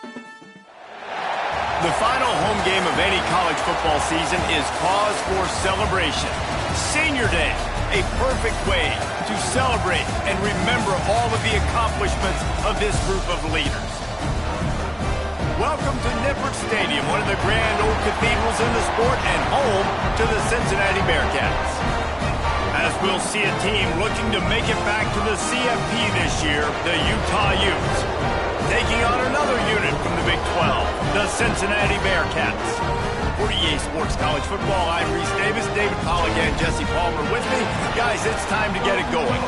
The final home game of any college football season is cause for celebration. Senior Day, a perfect way to celebrate and remember all of the accomplishments of this group of leaders. Welcome to Nippert Stadium, one of the grand old cathedrals in the sport and home to the Cincinnati Bearcats. As we'll see a team looking to make it back to the CFP this year, the Utah Utes. Taking on another unit from the Big 12, the Cincinnati Bearcats. For EA Sports College Football, I'm Reese Davis, David Pollack, and Jesse Palmer with me. Guys, it's time to get it going.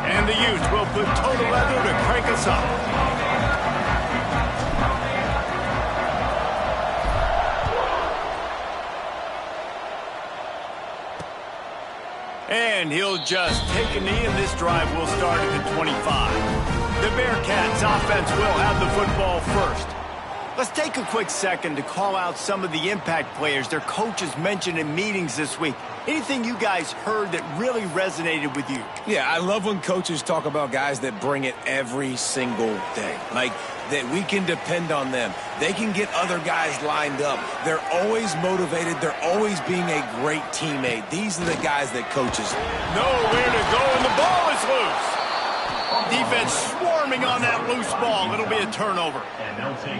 And the Utes will put total leather to crank us up. And he'll just take a knee, and this drive will start at the 25. The Bearcats offense will have the football first. Let's take a quick second to call out some of the impact players their coaches mentioned in meetings this week. Anything you guys heard that really resonated with you? Yeah, I love when coaches talk about guys that bring it every single day. Like, that we can depend on them. They can get other guys lined up. They're always motivated. They're always being a great teammate. These are the guys that coaches nowhere to go, and the ball is loose. Defense swarming on that loose ball. It'll be a turnover.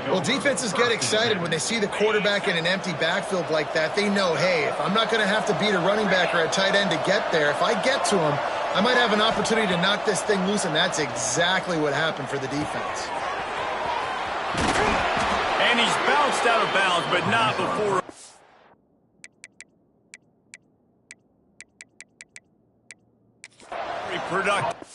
Well, defenses get excited when they see the quarterback in an empty backfield like that. They know, hey, if I'm not going to have to beat a running back or a tight end to get there, if I get to him, I might have an opportunity to knock this thing loose, and that's exactly what happened for the defense. And he's bounced out of bounds, but not before. Productive.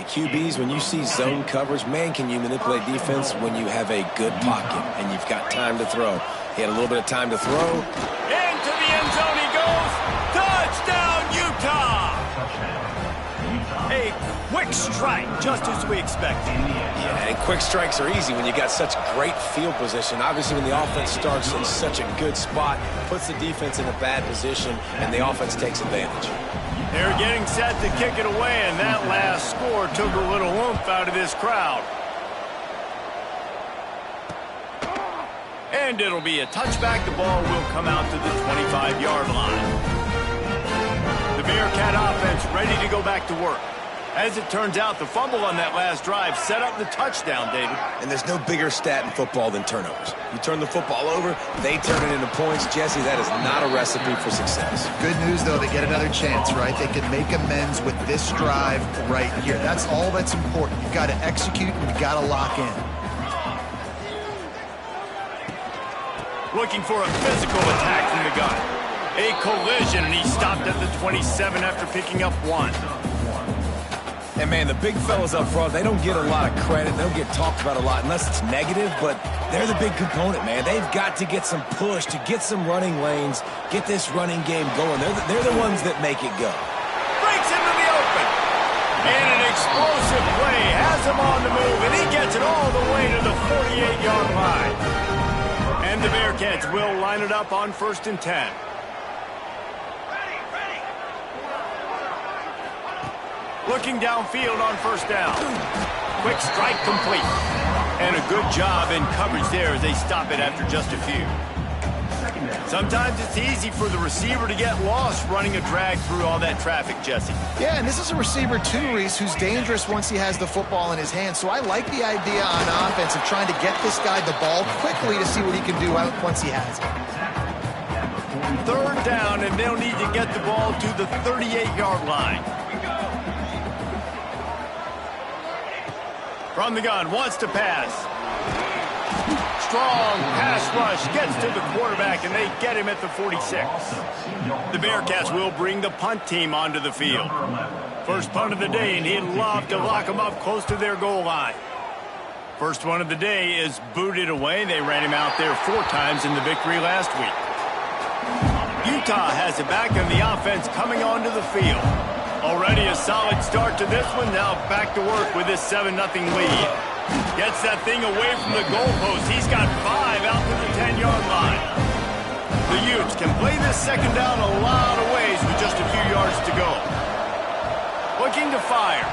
QBs, when you see zone coverage, man, can you manipulate defense when you have a good pocket and you've got time to throw. He had a little bit of time to throw. Into the end zone he goes. Touchdown, Utah! A quick strike, just as we expected. Yeah, and quick strikes are easy when you got such great field position. Obviously, when the offense starts in such a good spot, puts the defense in a bad position, and the offense takes advantage. They're getting set to kick it away, and that last score took a little oomph out of this crowd. And it'll be a touchback. The ball will come out to the 25-yard line. The Bearcat offense ready to go back to work. As it turns out, the fumble on that last drive set up the touchdown, David. And there's no bigger stat in football than turnovers. You turn the football over, they turn it into points. Jesse, that is not a recipe for success. Good news, though, they get another chance, right? They can make amends with this drive right here. That's all that's important. You've got to execute and you've got to lock in. Looking for a physical attack from the gun. A collision, and he stopped at the 27 after picking up one. And, man, the big fellas up front, they don't get a lot of credit. They don't get talked about a lot unless it's negative, but they're the big component, man. They've got to get some push, to get some running lanes, get this running game going. They're the ones that make it go. Breaks into the open. And an explosive play has him on the move, and he gets it all the way to the 48-yard line. And the Bearcats will line it up on 1st and 10. Looking downfield on 1st down. Quick strike complete. And a good job in coverage there as they stop it after just a few. Sometimes it's easy for the receiver to get lost running a drag through all that traffic, Jesse. Yeah, and this is a receiver too, Reese, who's dangerous once he has the football in his hands. So I like the idea on offense of trying to get this guy the ball quickly to see what he can do once he has it. third down, and they'll need to get the ball to the 38-yard line. From the gun, wants to pass. Strong pass rush, gets to the quarterback, and they get him at the 46. The Bearcats will bring the punt team onto the field. First punt of the day, and he'd love to lock them up close to their goal line. First one of the day is booted away. They ran him out there 4 times in the victory last week. Utah has it back, and the offense coming onto the field. Already a solid start to this one. Now back to work with this 7-0 lead. Gets that thing away from the goalpost. He's got 5 out to the 10-yard line. The Utes can play this second down a lot of ways with just a few yards to go. Looking to fire.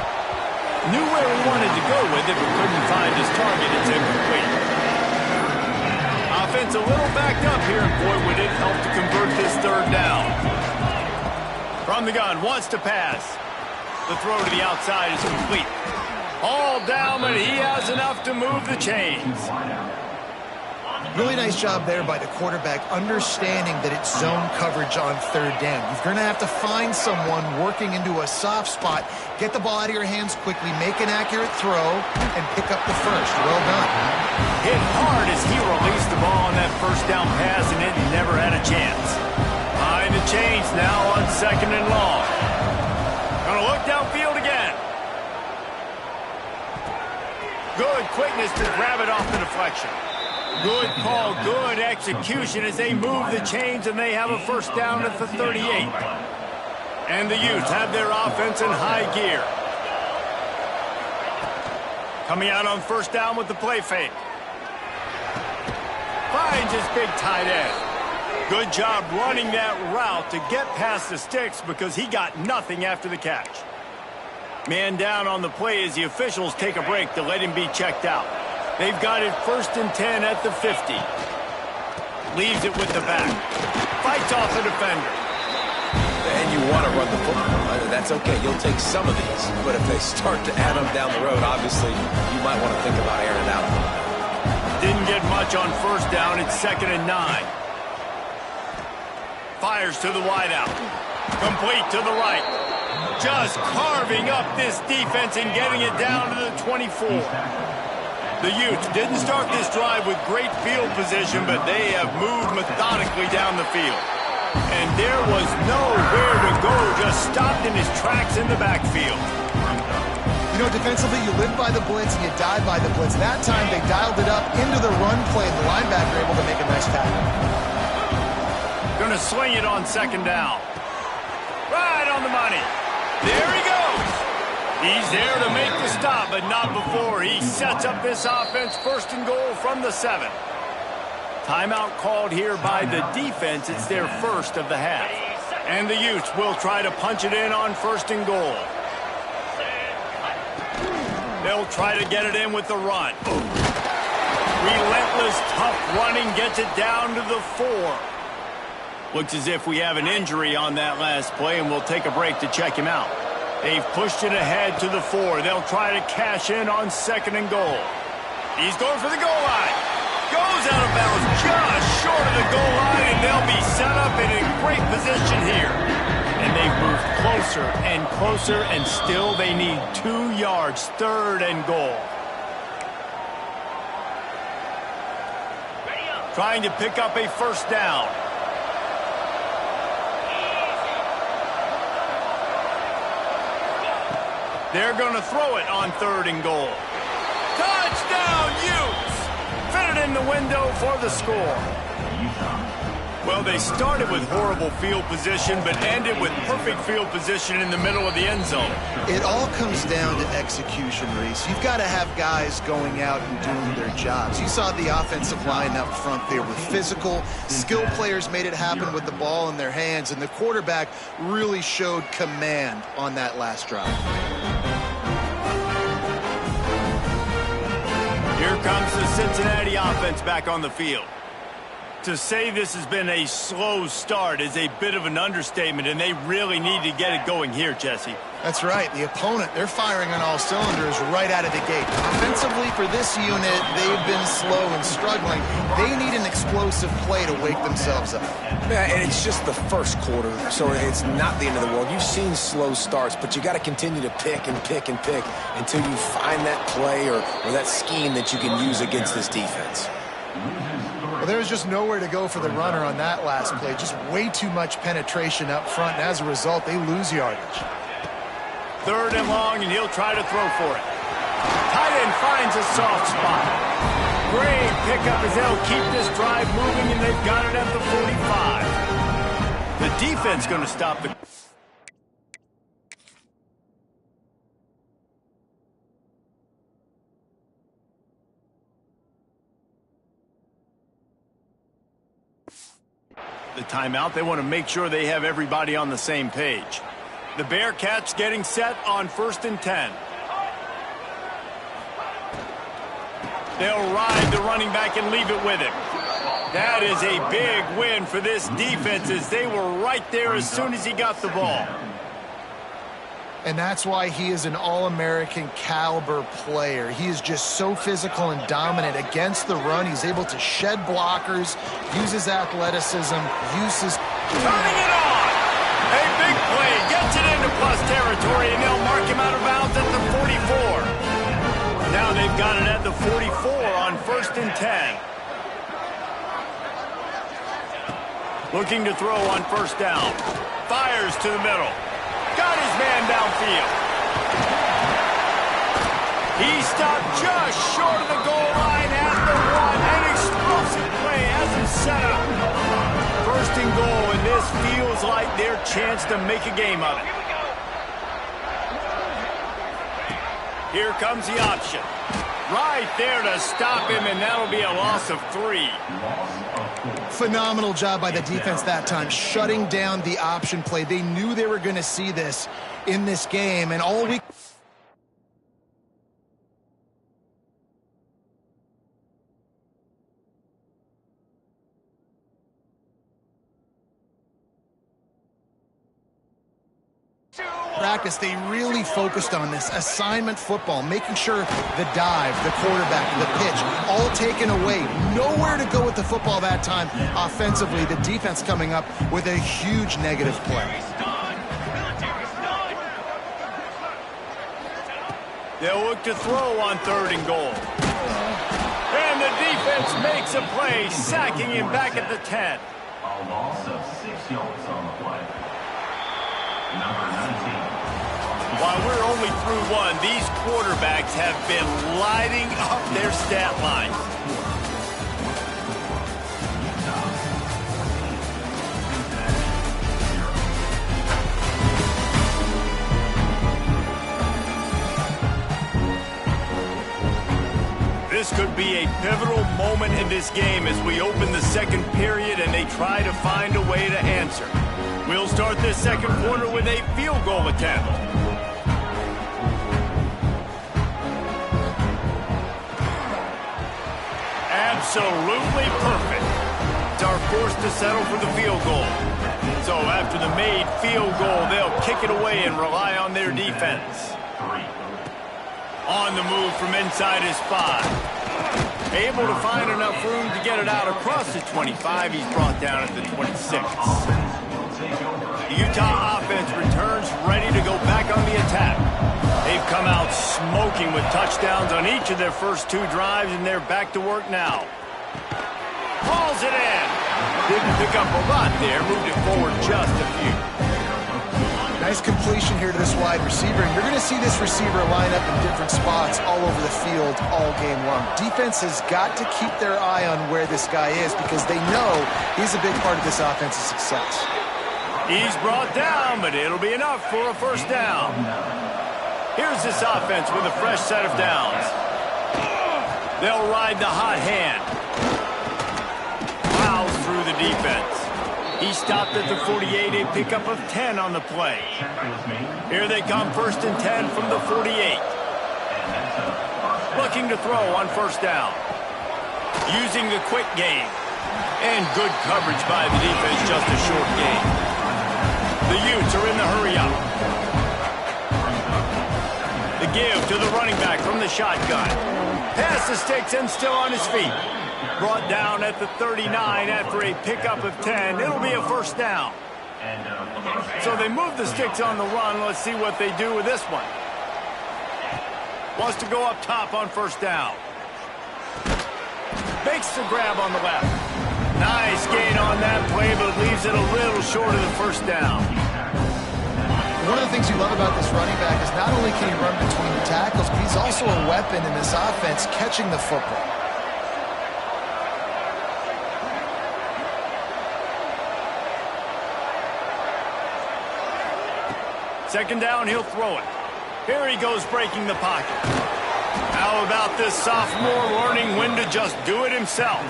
Knew where he wanted to go with it, but couldn't find his target. It's incomplete. Offense a little backed up here, and boy, would it help to convert this third down. From the gun, wants to pass. The throw to the outside is complete. All down, but he has enough to move the chains. Really nice job there by the quarterback, understanding that it's zone coverage on third down. You're going to have to find someone working into a soft spot, get the ball out of your hands quickly, make an accurate throw, and pick up the first. Well done. Hit hard as he released the ball on that first down pass, and it never had a chance. Behind the chains now on 2nd and long. Gonna look downfield again. Good quickness to grab it off the deflection. Good call, good execution as they move the chains, and they have a first down at the 38. And the Utes have their offense in high gear. Coming out on first down with the play fake. Finds his big tight end. Good job running that route to get past the sticks because he got nothing after the catch. Man down on the play as the officials take a break to let him be checked out. They've got it 1st and 10 at the 50. Leaves it with the back. Fights off the defender. And you want to run the football. That's okay. You'll take some of these. But if they start to add them down the road, obviously, you might want to think about airing it out a little bit. Didn't get much on first down. It's 2nd and 9. Fires to the wideout. Complete to the right. Just carving up this defense and getting it down to the 24. The Utes didn't start this drive with great field position, but they have moved methodically down the field. And there was nowhere to go, just stopped in his tracks in the backfield. You know, defensively, you live by the blitz and you die by the blitz. That time, they dialed it up into the run play, and the linebacker able to make a nice tackle. Gonna sling it on 2nd down. Right on the money. There he goes. He's there to make the stop, but not before he sets up this offense 1st and goal from the 7. Timeout called here by the defense. It's their first of the half. And the Utes will try to punch it in on 1st and goal. They'll try to get it in with the run. Relentless, tough running gets it down to the 4. Looks as if we have an injury on that last play, and we'll take a break to check him out. They've pushed it ahead to the 4. They'll try to cash in on 2nd and goal. He's going for the goal line. Goes out of bounds just short of the goal line, and they'll be set up in a great position here. And they've moved closer and closer, and still they need 2 yards, 3rd and goal. Trying to pick up a first down. They're going to throw it on 3rd and goal. Touchdown, Utes! Fit it in the window for the score. Well, they started with horrible field position, but ended with perfect field position in the middle of the end zone. It all comes down to execution, Reese. You've got to have guys going out and doing their jobs. You saw the offensive line up front. They were physical. Skilled players made it happen with the ball in their hands, and the quarterback really showed command on that last drive. Here comes the Cincinnati offense back on the field. To say this has been a slow start is a bit of an understatement, and they really need to get it going here, Jesse. That's right. The opponent, they're firing on all cylinders right out of the gate. Offensively, for this unit, they've been slow and struggling. They need an explosive play to wake themselves up. Yeah, and it's just the first quarter, so it's not the end of the world. You've seen slow starts, but you got to continue to pick and pick and pick until you find that play or that scheme that you can use against this defense. Well, there was just nowhere to go for the runner on that last play. Just way too much penetration up front, and as a result, they lose yardage. 3rd and long, and he'll try to throw for it. Tight end finds a soft spot. Great pickup as they'll keep this drive moving, and they've got it at the 45. The defense going to stop the... The timeout. They want to make sure they have everybody on the same page. The Bearcats getting set on 1st and 10. They'll ride the running back and leave it with him. That is a big win for this defense as they were right there as soon as he got the ball. And that's why he is an All-American caliber player. He is just so physical and dominant against the run. He's able to shed blockers, use his athleticism, uses... Turning it on! A big play, gets it into plus territory, and they'll mark him out of bounds at the 44. Now they've got it at the 44 on 1st and 10. Looking to throw on 1st down. Fires to the middle. Got his man downfield. He stopped just short of the goal line at the 1. An explosive play has him set up. 1st and goal, and this feels like their chance to make a game of it. Here comes the option. Right there to stop him, and that'll be a loss of 3. Phenomenal job by the defense that time, shutting down the option play. They knew they were going to see this in this game, and all week... practice, they really focused on this assignment football, making sure the dive, the quarterback, the pitch, all taken away. Nowhere to go with the football that time offensively. The defense coming up with a huge negative play. They'll look to throw on 3rd and goal. And the defense makes a play, sacking him back at the 10. A loss of 6 yards on the play. Number 19. While we're only through 1, these quarterbacks have been lighting up their stat line. This could be a pivotal moment in this game as we open the 2nd period and they try to find a way to answer. We'll start this 2nd quarter with a field goal attempt. Absolutely perfect. Are forced to settle for the field goal. So after the made field goal, they'll kick it away and rely on their defense. On the move from inside his 5. Able to find enough room to get it out across the 25. He's brought down at the 26. The Utah offense returns ready to go back on the attack. They've come out smoking with touchdowns on each of their first 2 drives, and they're back to work now. Hauls it in. Didn't pick up a lot there. Moved it forward just a few. Nice completion here to this wide receiver, and you're going to see this receiver line up in different spots all over the field all game long. Defense has got to keep their eye on where this guy is because they know he's a big part of this offense's success. He's brought down, but it'll be enough for a 1st down. Here's this offense with a fresh set of downs. They'll ride the hot hand. Plows through the defense. He stopped at the 48, a pickup of 10 on the play. Here they come, 1st and 10 from the 48. Looking to throw on 1st down. Using the quick game. And good coverage by the defense, just a short game. The Utes are in the hurry up. give to the running back from the shotgun. Past the sticks and still on his feet. Brought down at the 39 after a pickup of 10. It'll be a first down. So they move the sticks on the run. Let's see what they do with this one. Wants to go up top on first down. Makes the grab on the left. Nice gain on that play, but leaves it a little short of the first down. One of the things you love about this running back is not only can he run between the tackles, but he's also a weapon in this offense catching the football. Second down, he'll throw it. Here he goes breaking the pocket. How about this sophomore learning when to just do it himself?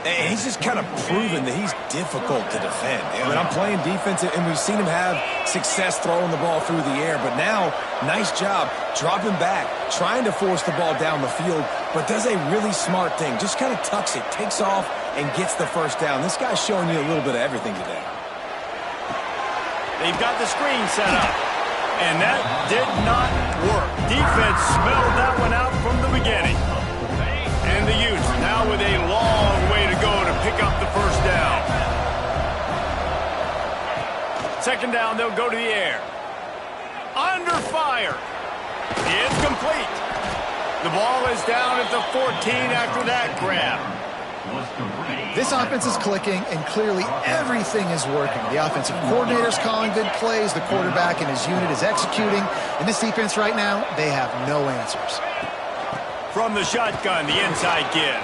And he's just kind of proven that he's difficult to defend. I mean, I'm playing defense, and we've seen him have success throwing the ball through the air. But now, nice job dropping back, trying to force the ball down the field, but does a really smart thing. Just kind of tucks it, takes off, and gets the first down. This guy's showing you a little bit of everything today. They've got the screen set up, and that did not work. Defense smelled that one out from the beginning. And the Utes now with a long way to go to pick up the first down. Second down, they'll go to the air. Under fire. It's complete. The ball is down at the 14 after that grab. This offense is clicking, and clearly everything is working. The offensive coordinator's calling good plays. The quarterback and his unit is executing. In this defense right now, they have no answers. From the shotgun, the inside give.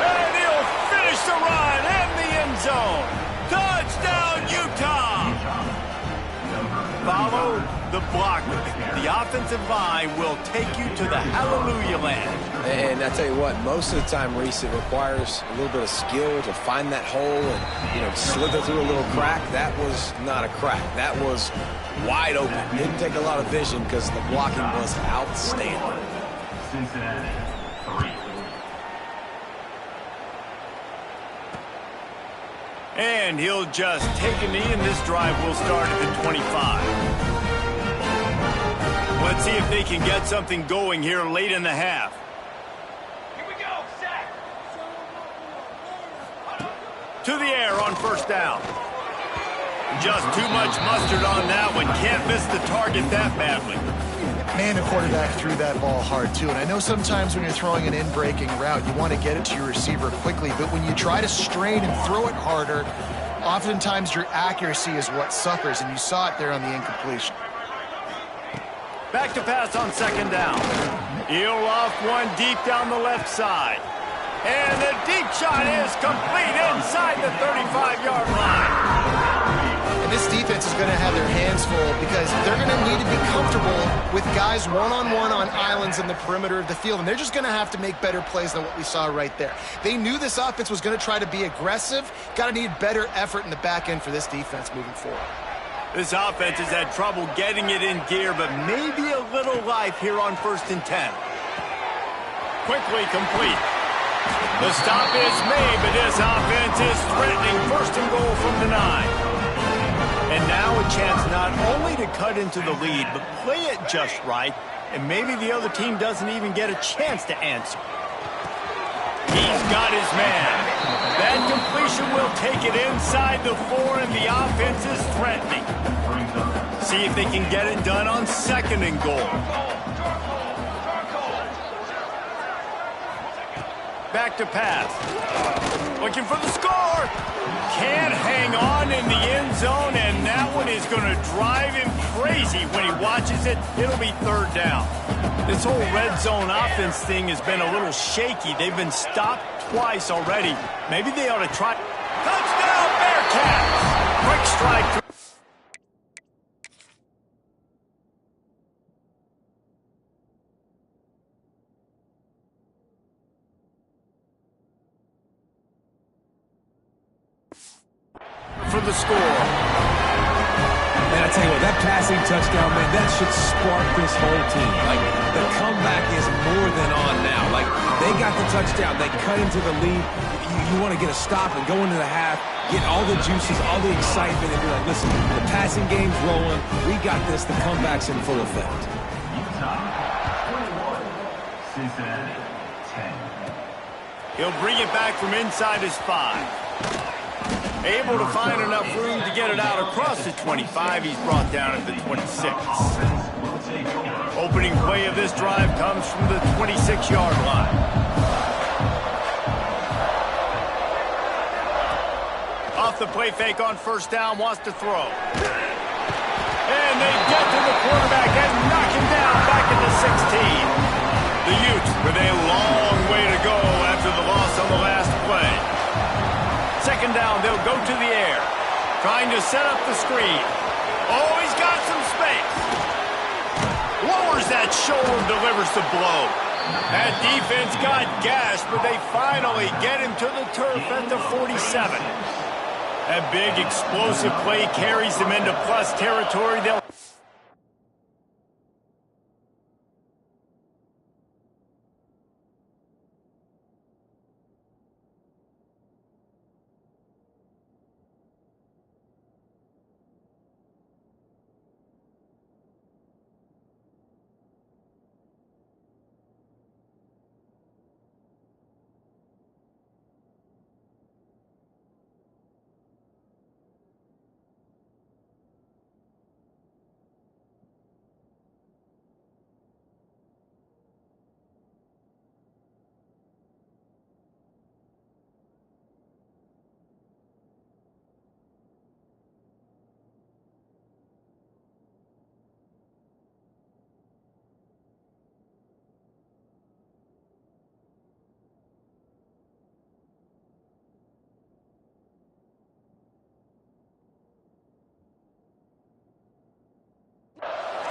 And he'll finish the run in the end zone. Touchdown, Utah! Follow the block. The offensive line will take you to the hallelujah land. And I tell you what, most of the time, Reese, it requires a little bit of skill to find that hole and, slither through a little crack. That was not a crack. That was wide open. Didn't take a lot of vision because the blocking was outstanding. Cincinnati, 3. And he'll just take a knee, and this drive will start at the 25. Let's see if they can get something going here late in the half. Here we go, set. To the air on first down. Just too much mustard on that one. Can't miss the target that badly. Man, the quarterback threw that ball hard, too. And I know sometimes when you're throwing an in-breaking route, you want to get it to your receiver quickly. But when you try to strain and throw it harder, oftentimes your accuracy is what suffers. And you saw it there on the incompletion. Back to pass on second down. He'll off one deep down the left side. And the deep shot is complete inside the 35-yard line. And this defense is going to have their hands full because they're going to need to be comfortable with guys one-on-one on islands in the perimeter of the field. And they're just going to have to make better plays than what we saw right there. They knew this offense was going to try to be aggressive. Got to need better effort in the back end for this defense moving forward. This offense has had trouble getting it in gear, but maybe a little life here on 1st and 10. Quickly complete. The stop is made, but this offense is threatening 1st and goal from the 9. And now a chance not only to cut into the lead, but play it just right, and maybe the other team doesn't even get a chance to answer. He's got his man. That completion will take it inside the 4, and the offense is threatening. See if they can get it done on 2nd and goal. Back to pass. Looking for the score. Can't hang on in the end zone, and that one is going to drive him crazy when he watches it. It'll be 3rd down. This whole red zone offense thing has been a little shaky. They've been stopped twice already. Maybe they ought to try. Touchdown, Bearcats! Quick strike. For the score. And I tell you what, that passing touchdown, man, that should spark this whole team. Like, the comeback is more than on now. Like, they got the touchdown. They cut into the lead. You want to get a stop and go into the half, get all the juices, all the excitement, and be like, listen, the passing game's rolling. We got this. The comeback's in full effect. Cincinnati, 10. He'll bring it back from inside his 5. Able to find enough room to get it out across the 25. He's brought down at the 26. Opening play of this drive comes from the 26-yard line. Off the play fake on first down, wants to throw. And they get to the quarterback and knock him down back at the 16. The Utes with a long way to go after the loss on the last play. Second down, they'll go to the air. Trying to set up the screen. Oh, he's got some space. Lowers that shoulder and delivers the blow. That defense got gashed, but they finally get him to the turf at the 47. That big explosive play carries them into plus territory. They'll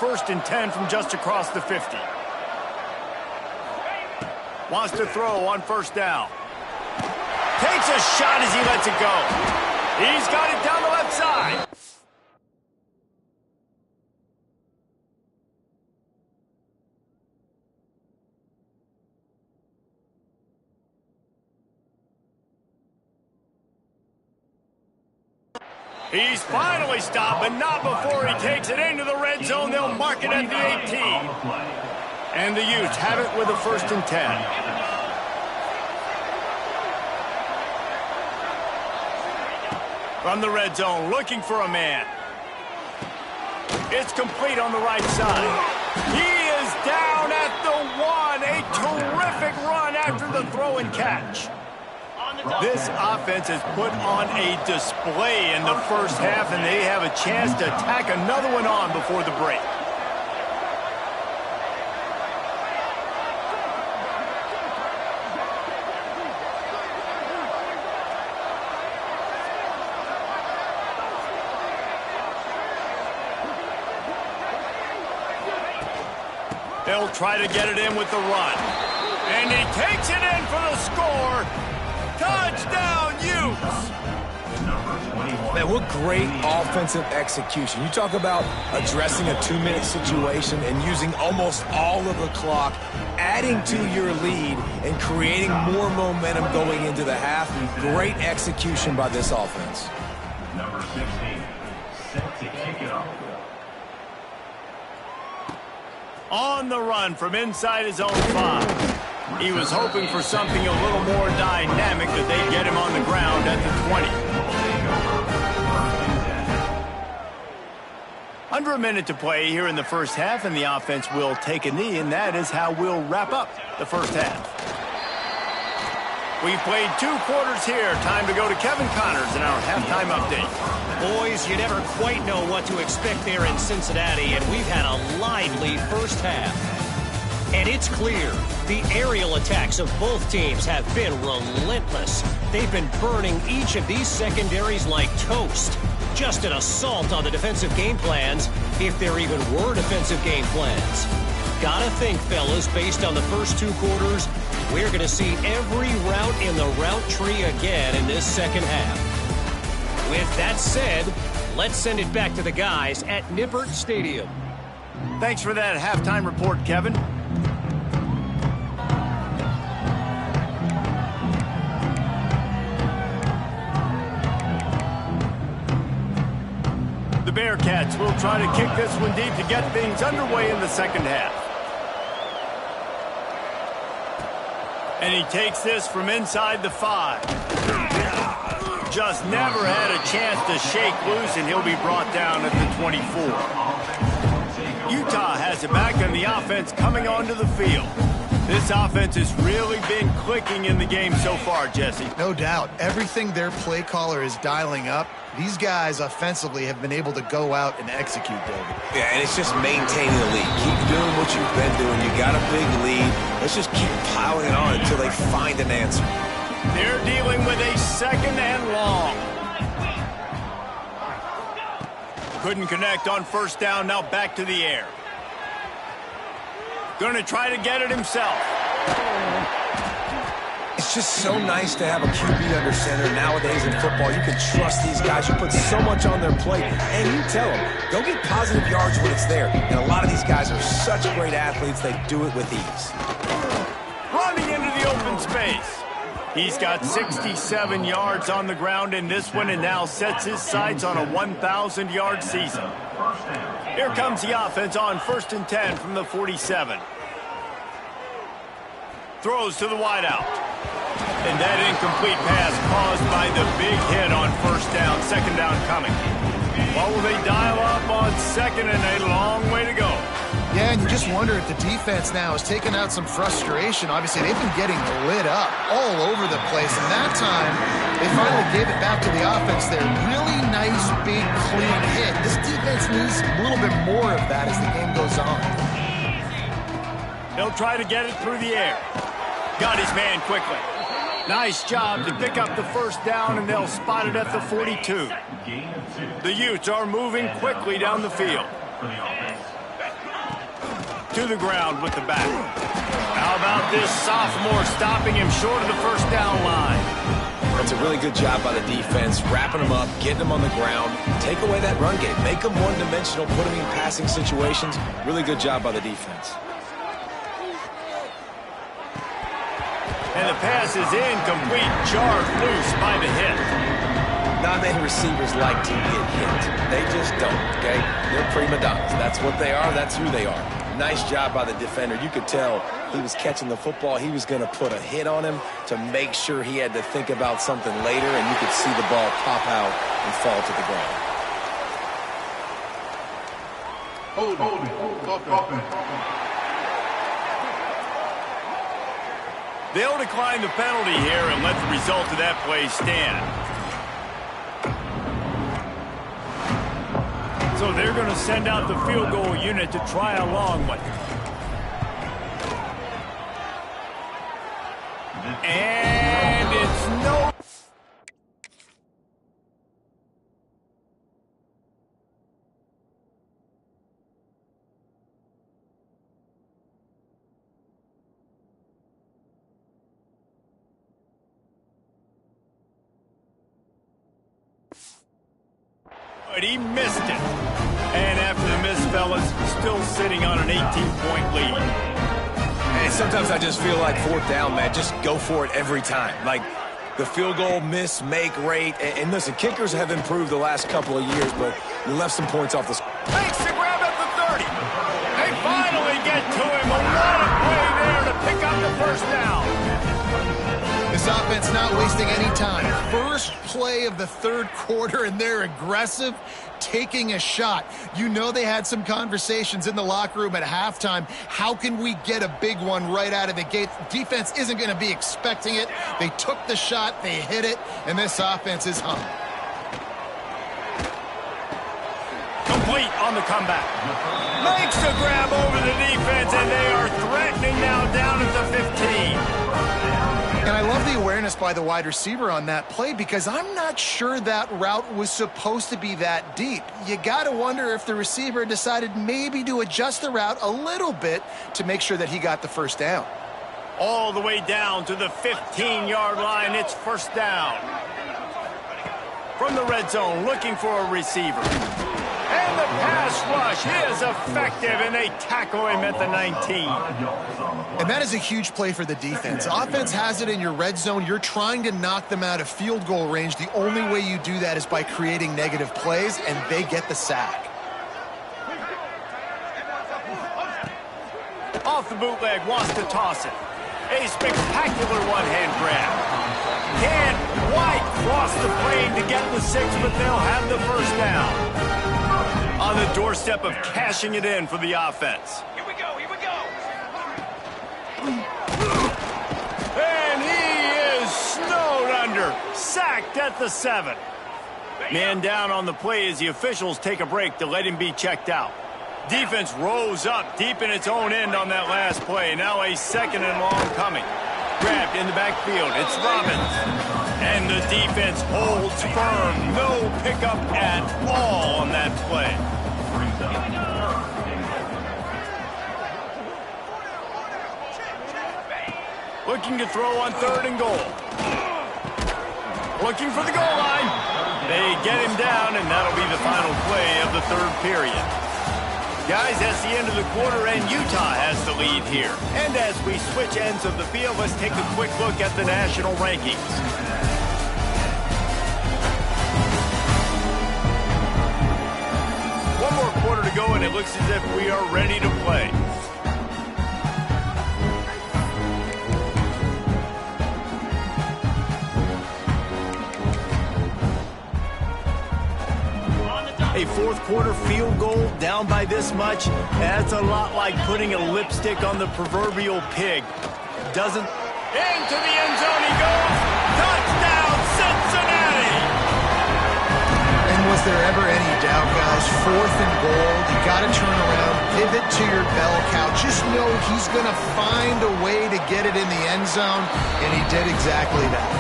First and 10 from just across the 50. Wants to throw on first down. Takes a shot as he lets it go. He's got it down the left side. He's finally stopped, but not before he takes it into the red zone. They'll mark it at the 18. And the Utes have it with a first and 10. From the red zone, looking for a man. It's complete on the right side. He is down at the 1. A terrific run after the throw and catch. This offense has put on a display in the first half, and they have a chance to tack another one on before the break. They'll try to get it in with the run. And he takes it in for the score. Touchdown, Utes! Man, what great offensive execution. You talk about addressing a 2-minute situation and using almost all of the clock, adding to your lead, and creating more momentum going into the half. Great execution by this offense. Number 16, set to kick it off. On the run from inside his own 5. He was hoping for something a little more dynamic, that they'd get him on the ground at the 20. Under a minute to play here in the first half, and the offense will take a knee, and that is how we'll wrap up the first half. We've played 2 quarters here. Time to go to Kevin Connors in our halftime update. Boys, you never quite know what to expect there in Cincinnati, and we've had a lively first half. And it's clear, the aerial attacks of both teams have been relentless. They've been burning each of these secondaries like toast. Just an assault on the defensive game plans, if there even were defensive game plans. Gotta think, fellas, based on the first 2 quarters, we're going to see every route in the route tree again in this second half. With that said, let's send it back to the guys at Nippert Stadium. Thanks for that halftime report, Kevin. The Bearcats will try to kick this one deep to get things underway in the second half. And he takes this from inside the 5. Just never had a chance to shake loose, and he'll be brought down at the 24. Utah has it back, and the offense coming onto the field. This offense has really been clicking in the game so far, Jesse. No doubt. Everything their play caller is dialing up, these guys offensively have been able to go out and execute, David. Yeah, and it's just maintaining the lead. Keep doing what you've been doing. You got a big lead. Let's just keep piling it on until they find an answer. They're dealing with a 2nd and long. Couldn't connect on 1st down. Now back to the air. Going to try to get it himself. It's just so nice to have a QB under center. Nowadays in football, you can trust these guys. You put so much on their plate, and you tell them, go get positive yards when it's there. And a lot of these guys are such great athletes, they do it with ease. Running into the open space. He's got 67 yards on the ground in this one, and now sets his sights on a 1,000-yard season. Here comes the offense on 1st and 10 from the 47. Throws to the wideout. And that incomplete pass caused by the big hit on 1st down, 2nd down coming. What will they dial up on 2nd, and a long way to go? Yeah, and you just wonder if the defense now has taken out some frustration. Obviously, they've been getting lit up all over the place, and that time they finally gave it back to the offense there. Really nice, big, clean hit. This defense needs a little bit more of that as the game goes on. He'll try to get it through the air. Got his man quickly. Nice job to pick up the 1st down, and they'll spot it at the 42. The Utes are moving quickly down the field. To the ground with the back. How about this sophomore stopping him short of the 1st down line? That's a really good job by the defense, wrapping them up, getting them on the ground, take away that run game, make them one-dimensional, put them in passing situations. Really good job by the defense. And the pass is incomplete, jarred loose by the hit. Not many receivers like to get hit. They just don't, okay? They're prima donnas. That's what they are. That's who they are. Nice job by the defender. You could tell he was catching the football. He was going to put a hit on him to make sure he had to think about something later, and you could see the ball pop out and fall to the ground. They'll decline the penalty here and let the result of that play stand. So they're going to send out the field goal unit to try a long one. And it's no... But he missed it. And after the miss, fellas, still sitting on an 18-point lead. And sometimes I just feel like 4th down, man. Just go for it every time. Like the field goal miss, make rate. And listen, kickers have improved the last couple of years, but you left some points off the score. Takes the grab at the 30. They finally get to him. A lot of play there to pick up the 1st down. This offense not wasting any time. First play of the 3rd quarter, and they're aggressive, taking a shot. You know they had some conversations in the locker room at halftime. How can we get a big one right out of the gate? Defense isn't going to be expecting it. They took the shot, they hit it, and this offense is hung. Complete on the comeback. Makes the grab over the defense, and they are threatening now down at the 15. And I love the awareness by the wide receiver on that play because I'm not sure that route was supposed to be that deep. You got to wonder if the receiver decided maybe to adjust the route a little bit to make sure that he got the 1st down. All the way down to the 15-yard line. It's 1st down. From the red zone, looking for a receiver. And the pass rush is effective, and they tackle him at the 19. And that is a huge play for the defense. Offense has it in your red zone. You're trying to knock them out of field goal range. The only way you do that is by creating negative plays, and they get the sack. Off the bootleg, wants to toss it. A spectacular one-hand grab. Can White cross the plane to get the 6, but they'll have the first down. On the doorstep of cashing it in for the offense. Here we go, here we go. And he is snowed under. Sacked at the 7. Man down on the play as the officials take a break to let him be checked out. Defense rose up deep in its own end on that last play. Now a 2nd and long coming. Grabbed in the backfield. It's Robbins. And the defense holds firm. No pickup at all on that play. Looking to throw on 3rd and goal. Looking for the goal line. They get him down, and that'll be the final play of the 3rd period. Guys, that's the end of the quarter, and Utah has the lead here. And as we switch ends of the field, let's take a quick look at the national rankings. One more quarter to go, and it looks as if we are ready to play. A 4th quarter field goal down by this much, that's a lot like putting a lipstick on the proverbial pig. Doesn't. Into the end zone he goes. Touchdown, Cincinnati! And was there ever any doubt, guys? 4th and goal. You got to turn around, pivot to your bell cow. Just know he's going to find a way to get it in the end zone, and he did exactly that.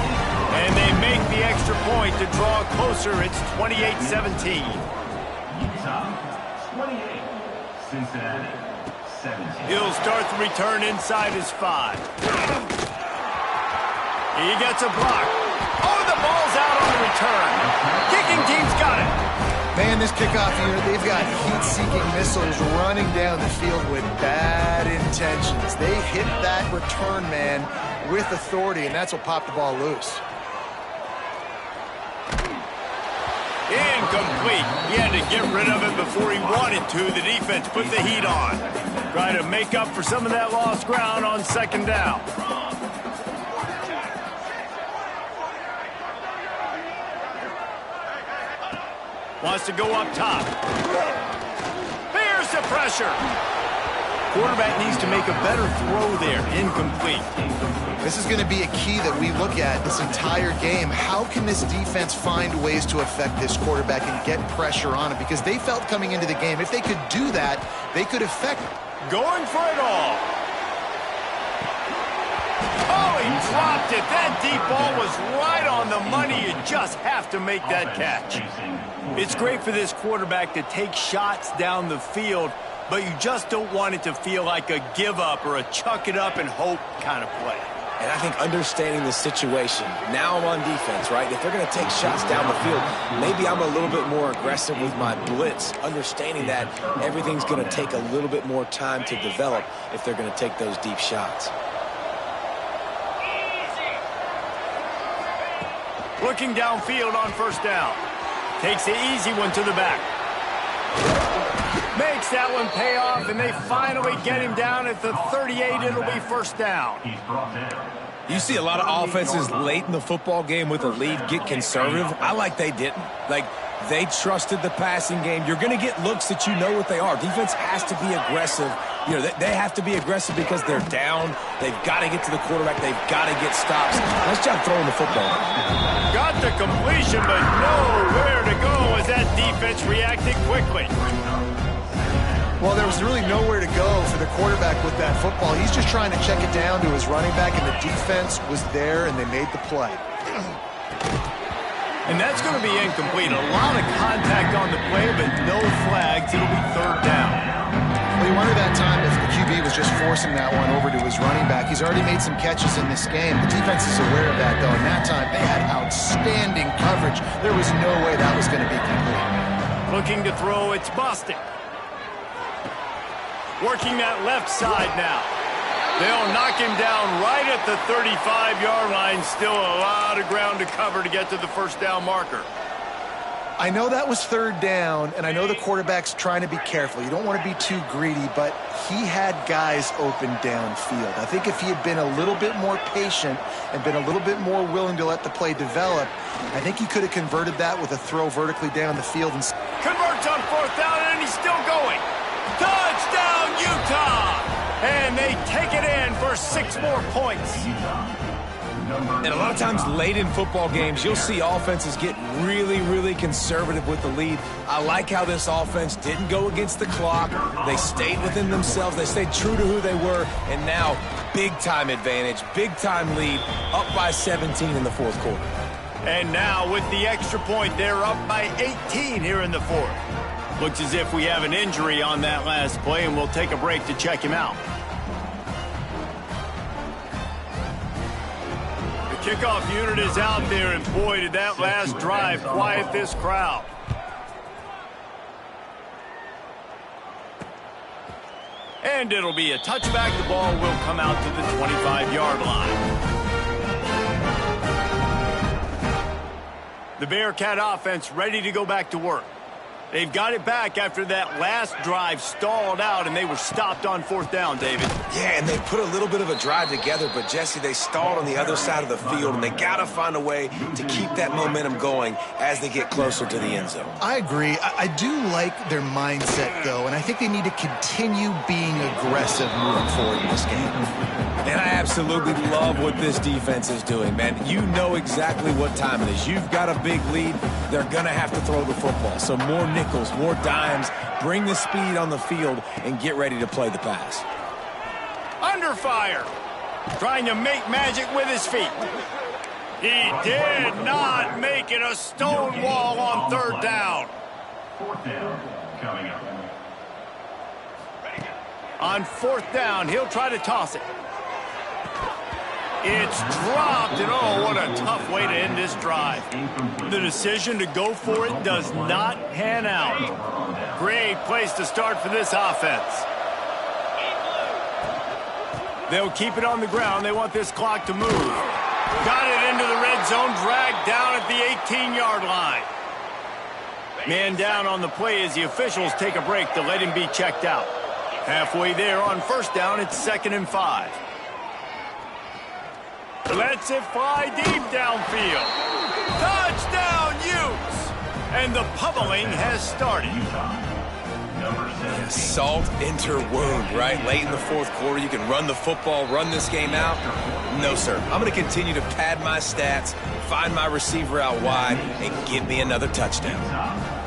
And they make the extra point to draw closer. It's 28-17. Utah, 28. Cincinnati, 17. He'll start the return inside his 5. He gets a block. Oh, the ball's out on the return. Kicking team's got it. Man, this kickoff here, they've got heat-seeking missiles running down the field with bad intentions. They hit that return man with authority, and that's what popped the ball loose. Incomplete. He had to get rid of it before he wanted to. The defense put the heat on. Try to make up for some of that lost ground on 2nd down. Wants to go up top. Bears the pressure. Quarterback needs to make a better throw there. Incomplete. This is going to be a key that we look at this entire game. How can this defense find ways to affect this quarterback and get pressure on him? Because they felt coming into the game, if they could do that, they could affect him. Going for it all. Oh, he dropped it. That deep ball was right on the money. You just have to make that catch. It's great for this quarterback to take shots down the field, but you just don't want it to feel like a give-up or a chuck-it-up-and-hope kind of play. And I think understanding the situation, now I'm on defense, right? If they're going to take shots down the field, maybe I'm a little bit more aggressive with my blitz, understanding that everything's going to take a little bit more time to develop if they're going to take those deep shots. Looking downfield on 1st down. Takes the easy one to the back. Makes that one pay off, and they finally get him down at the 38. It'll be 1st down. He's brought down. You see a lot of offenses late in the football game with a lead get conservative. I like they didn't. Like, they trusted the passing game. You're going to get looks that you know what they are. Defense has to be aggressive. You know, they have to be aggressive because they're down. They've got to get to the quarterback. They've got to get stops. Nice job throwing the football. Got the completion, but nowhere to go as that defense reacted quickly. Well, there was really nowhere to go for the quarterback with that football. He's just trying to check it down to his running back, and the defense was there, and they made the play. And that's going to be incomplete. A lot of contact on the play, but no flags. It'll be 3rd down. Well, you wonder that time if the QB was just forcing that one over to his running back. He's already made some catches in this game. The defense is aware of that, though, and that time they had outstanding coverage. There was no way that was going to be complete. Looking to throw, it's Bostic. Working that left side now. They'll knock him down right at the 35-yard line. Still a lot of ground to cover to get to the 1st down marker. I know that was third down, and I know the quarterback's trying to be careful. You don't want to be too greedy, but he had guys open downfield. I think if he had been a little bit more patient and been a little bit more willing to let the play develop, I think he could have converted that with a throw vertically down the field. And Converts on fourth down, and he's still going. Touchdown, Utah! And they take it in for 6 more points. And a lot of times late in football games, you'll see offenses get really, really conservative with the lead. I like how this offense didn't go against the clock. They stayed within themselves. They stayed true to who they were. And now, big-time advantage, big-time lead, up by 17 in the fourth quarter. And now, with the extra point, they're up by 18 here in the fourth. Looks as if we have an injury on that last play, and we'll take a break to check him out. Kickoff unit is out there, and boy, did that last drive quiet this crowd. And it'll be a touchback. The ball will come out to the 25-yard line. The Bearcat offense ready to go back to work. They've got it back after that last drive stalled out, and they were stopped on fourth down, David. Yeah, and they put a little bit of a drive together, but, Jesse, they stalled on the other side of the field, and they got to find a way to keep that momentum going as they get closer to the end zone. I agree. I do like their mindset, though, and I think they need to continue being aggressive moving forward in this game. And I absolutely love what this defense is doing, man. You know exactly what time it is. You've got a big lead. They're going to have to throw the football. So more nickels, more dimes, bring the speed on the field, and get ready to play the pass. Under fire. Trying to make magic with his feet. He did not make it. A stone wall on third down. Fourth down coming up. On fourth down, he'll try to toss it. It's dropped, and oh, what a tough way to end this drive. The decision to go for it does not pan out. Great place to start for this offense. They'll keep it on the ground. They want this clock to move. Got it into the red zone, dragged down at the 18-yard line. Man down on the play as the officials take a break to let him be checked out. Halfway there on first down, it's 2nd and 5. Lets it fly deep downfield. Touchdown, Utes! And the pummeling has started. Salt into wound, right? Late in the fourth quarter, you can run the football, run this game out. No, sir. I'm going to continue to pad my stats, find my receiver out wide, and get me another touchdown.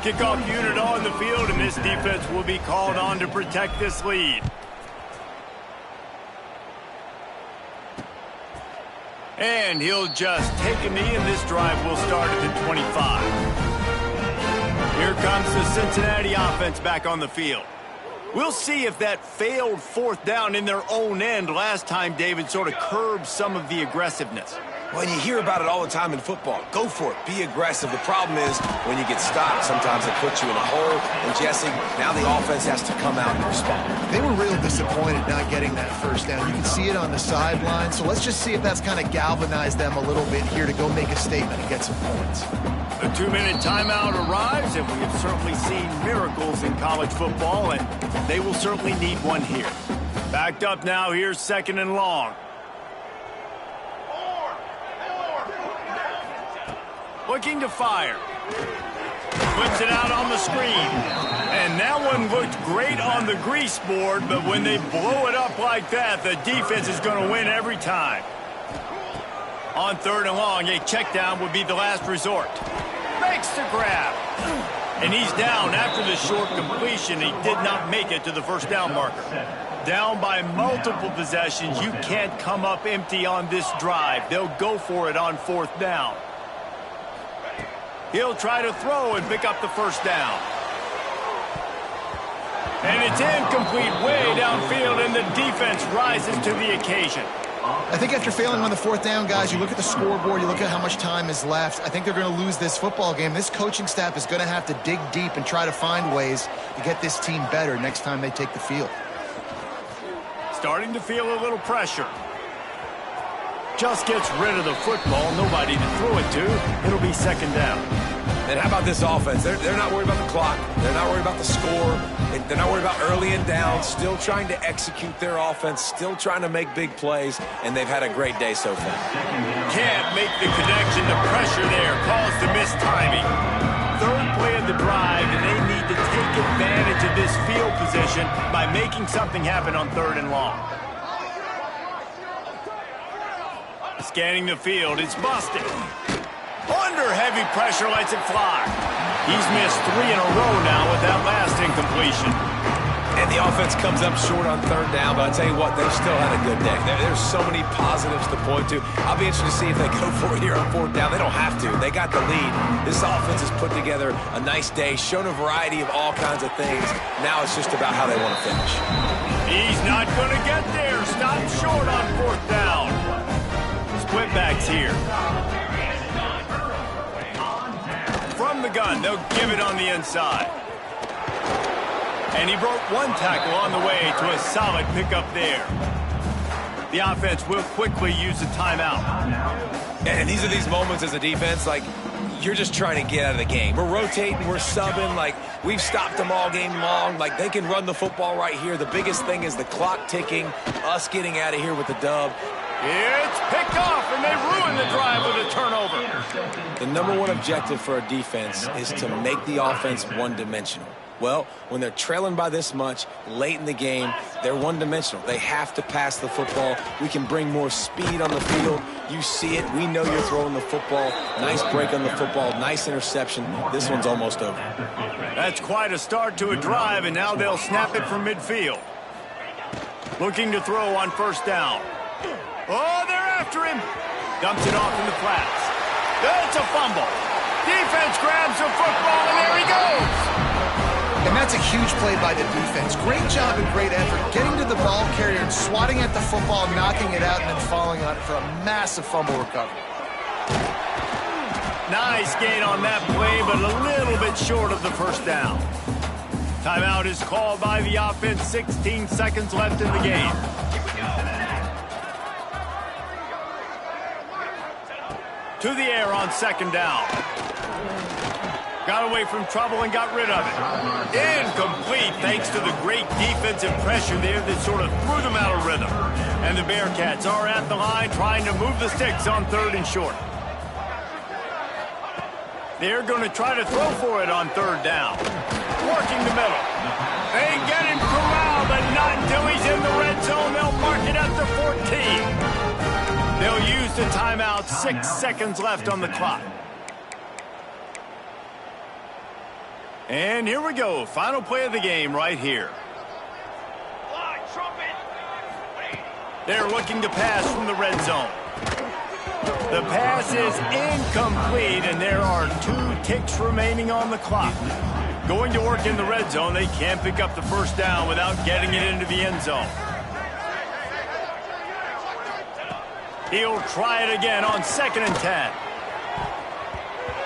Kickoff unit on the field, and this defense will be called on to protect this lead. And he'll just take a knee, and this drive will start at the 25. Here comes the Cincinnati offense back on the field. We'll see if that failed fourth down in their own end last time, David, sort of curbed some of the aggressiveness. Well, you hear about it all the time in football. Go for it. Be aggressive. The problem is when you get stopped, sometimes it puts you in a hole. And, Jesse, now the offense has to come out and respond. They were real disappointed not getting that first down. You can see it on the sideline. So let's just see if that's kind of galvanized them a little bit here to go make a statement and get some points. The 2-minute timeout arrives, and we have certainly seen miracles in college football, and they will certainly need one here. Backed up now, here's 2nd and long. Looking to fire. Puts it out on the screen. And that one looked great on the grease board, but when they blow it up like that, the defense is going to win every time. On 3rd and long, a check down would be the last resort. Makes the grab. And he's down after the short completion. He did not make it to the first down marker. Down by multiple possessions. You can't come up empty on this drive. They'll go for it on 4th down. He'll try to throw and pick up the first down. And it's incomplete way downfield, and the defense rises to the occasion. I think after failing on the 4th down, guys, you look at the scoreboard, you look at how much time is left. I think they're going to lose this football game. This coaching staff is going to have to dig deep and try to find ways to get this team better next time they take the field. Starting to feel a little pressure. Just gets rid of the football. Nobody to throw it to. It'll be 2nd down. And how about this offense? They're not worried about the clock. They're not worried about the score. They're not worried about early and down. Still trying to execute their offense. Still trying to make big plays. And they've had a great day so far. Can't make the connection. The pressure there caused the missed timing. Third play of the drive, and they need to take advantage of this field position by making something happen on 3rd and long. Scanning the field, it's busted. Under heavy pressure, lets it fly. He's missed 3 in a row now with that last incompletion. And the offense comes up short on 3rd down, but I tell you what, they've still had a good day. There's so many positives to point to. I'll be interested to see if they go for it here on 4th down. They don't have to. They got the lead. This offense has put together a nice day, shown a variety of all kinds of things. Now it's just about how they want to finish. He's not going to get there. Stop short on 4th down. Split backs here. From the gun, they'll give it on the inside. And he broke 1 tackle on the way to a solid pickup there. The offense will quickly use a timeout. And these are these moments as a defense, like, you're just trying to get out of the game. We're rotating, we're subbing, like, we've stopped them all game long. Like, they can run the football right here. The biggest thing is the clock ticking, us getting out of here with the dub. It's picked off, and they ruin the drive with a turnover. The #1 objective for a defense is to make the offense one-dimensional. Well, when they're trailing by this much late in the game, they're one-dimensional. They have to pass the football. We can bring more speed on the field. You see it. We know you're throwing the football. Nice break on the football. Nice interception. This one's almost over. That's quite a start to a drive, and now they'll snap it from midfield. Looking to throw on 1st down. Oh, they're after him. Dumps it off in the flats. That's a fumble. Defense grabs the football, and there he goes. And that's a huge play by the defense. Great job and great effort getting to the ball carrier and swatting at the football, knocking it out, and then falling on it for a massive fumble recovery. Nice gain on that play, but a little bit short of the 1st down. Timeout is called by the offense. 16 seconds left in the game. To the air on 2nd down. Got away from trouble and got rid of it. Incomplete thanks to the great defensive pressure there that sort of threw them out of rhythm. And the Bearcats are at the line trying to move the sticks on 3rd and short. They're going to try to throw for it on 3rd down. Working the middle. They get him corralled, but not until he's in the red zone. They'll mark it at the 14. They'll use the timeout. 6 seconds left on the clock. And here we go. Final play of the game right here. They're looking to pass from the red zone. The pass is incomplete, and there are 2 ticks remaining on the clock. Going to work in the red zone, they can't pick up the 1st down without getting it into the end zone. He'll try it again on 2nd and 10.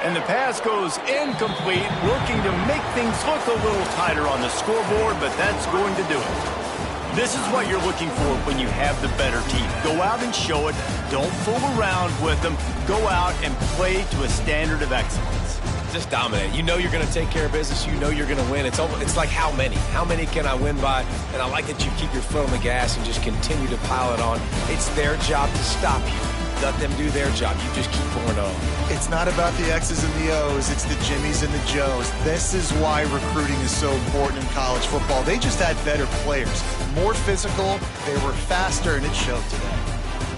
And the pass goes incomplete, looking to make things look a little tighter on the scoreboard, but that's going to do it. This is what you're looking for when you have the better team. Go out and show it. Don't fool around with them. Go out and play to a standard of excellence. Just dominate. You know you're going to take care of business. You know you're going to win. It's like how many? How many can I win by? And I like that you keep your foot on the gas and just continue to pile it on. It's their job to stop you. Let them do their job. You just keep pouring on. It's not about the X's and the O's. It's the Jimmies and the Joes. This is why recruiting is so important in college football. They just had better players, more physical, they were faster, and it showed today.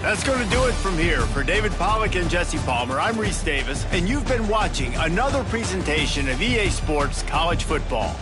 That's going to do it from here. For David Pollack and Jesse Palmer, I'm Reese Davis, and you've been watching another presentation of EA Sports College Football.